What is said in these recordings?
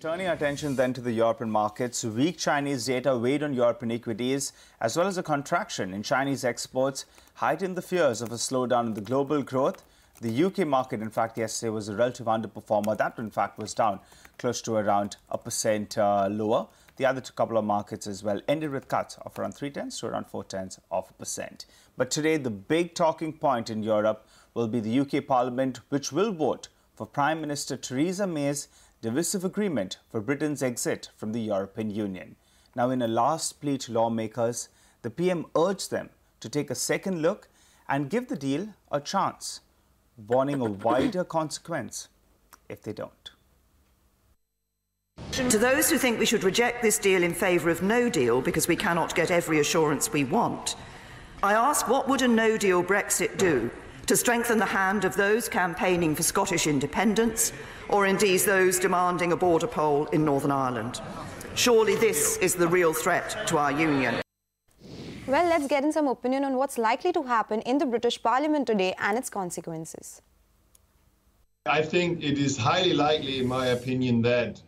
Turning our attention then to the European markets, weak Chinese data weighed on European equities, as well as a contraction in Chinese exports heightened the fears of a slowdown in the global growth. The UK market, in fact, yesterday was a relative underperformer. That, in fact, was down close to around 1% lower. The other couple of markets as well ended with cuts of around 0.3 to around 0.4%. But today, the big talking point in Europe will be the UK Parliament, which will vote for Prime Minister Theresa May's divisive agreement for Britain's exit from the European Union. Now, in a last plea to lawmakers, the PM urged them to take a second look and give the deal a chance, warning a wider consequence if they don't. To those who think we should reject this deal in favour of no deal because we cannot get every assurance we want, I ask, what would a no-deal Brexit do to strengthen the hand of those campaigning for Scottish independence, or indeed those demanding a border poll in Northern Ireland? Surely this is the real threat to our union. Well, let's get in some opinion on what's likely to happen in the British Parliament today and its consequences. I think it is highly likely, in my opinion, that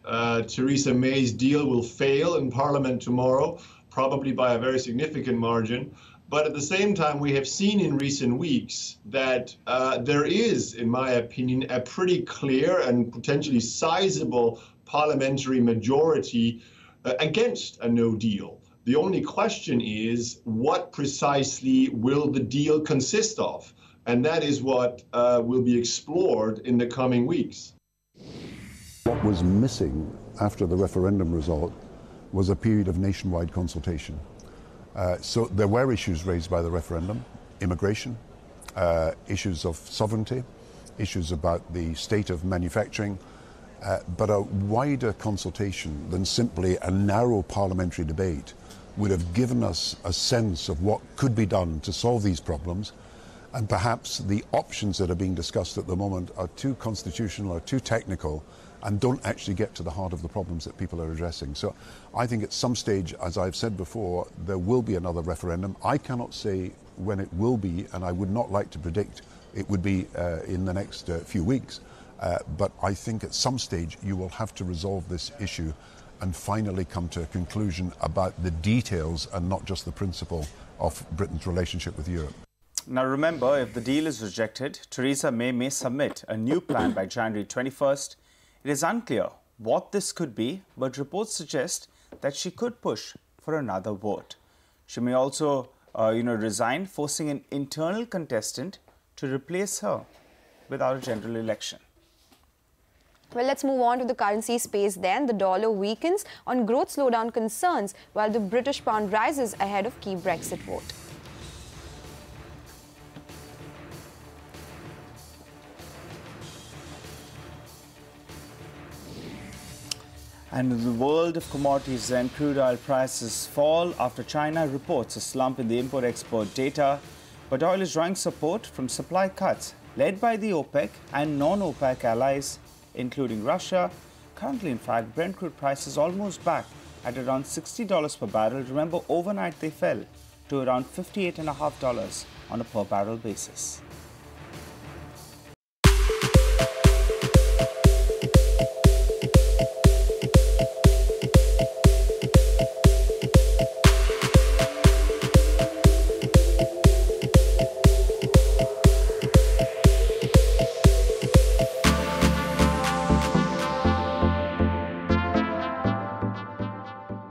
Theresa May's deal will fail in Parliament tomorrow, probably by a very significant margin. But at the same time, we have seen in recent weeks that there is, in my opinion, a pretty clear and potentially sizable parliamentary majority against a no deal. The only question is, what precisely will the deal consist of? And that is what will be explored in the coming weeks. What was missing after the referendum result was a period of nationwide consultation. So there were issues raised by the referendum: immigration, issues of sovereignty, issues about the state of manufacturing, but a wider consultation than simply a narrow parliamentary debate would have given us a sense of what could be done to solve these problems. And perhaps the options that are being discussed at the moment are too constitutional or too technical and don't actually get to the heart of the problems that people are addressing. So I think at some stage, as I've said before, there will be another referendum. I cannot say when it will be, and I would not like to predict it would be in the next few weeks. But I think at some stage you will have to resolve this issue and finally come to a conclusion about the details and not just the principle of Britain's relationship with Europe. Now remember, if the deal is rejected, Theresa May submit a new plan by January 21st. It is unclear what this could be, but reports suggest that she could push for another vote. She may also, resign, forcing an internal contestant to replace her without a general election. Well, let's move on to the currency space then. The dollar weakens on growth slowdown concerns, while the British pound rises ahead of key Brexit vote. And in the world of commodities, then crude oil prices fall after China reports a slump in the import-export data. But oil is drawing support from supply cuts led by the OPEC and non-OPEC allies, including Russia. Currently, in fact, Brent crude prices almost back at around $60 per barrel. Remember, overnight they fell to around $58.50 on a per barrel basis.